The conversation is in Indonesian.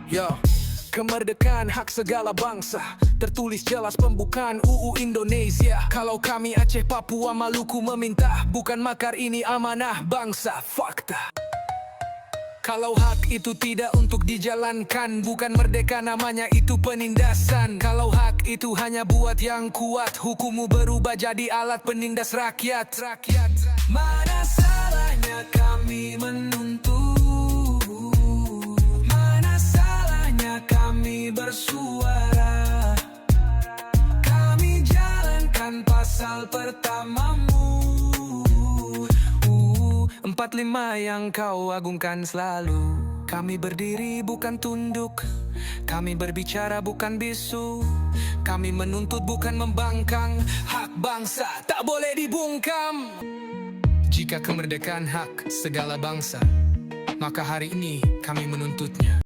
Yo, kemerdekaan hak segala bangsa, tertulis jelas pembukaan UU Indonesia. Kalau kami Aceh, Papua, Maluku meminta, bukan makar, ini amanah bangsa, fakta. Kalau hak itu tidak untuk dijalankan, bukan merdeka namanya, itu penindasan. Kalau hak itu hanya buat yang kuat, hukummu berubah jadi alat penindas rakyat. Mana salahnya kami menuntut? Mana salahnya kami bersuara? Kami jalankan pasal pertamamu, 45 yang kau agungkan selalu. Kami berdiri bukan tunduk, kami berbicara bukan bisu, kami menuntut bukan membangkang. Hak bangsa tak boleh dibungkam. Jika kemerdekaan hak segala bangsa, maka hari ini kami menuntutnya.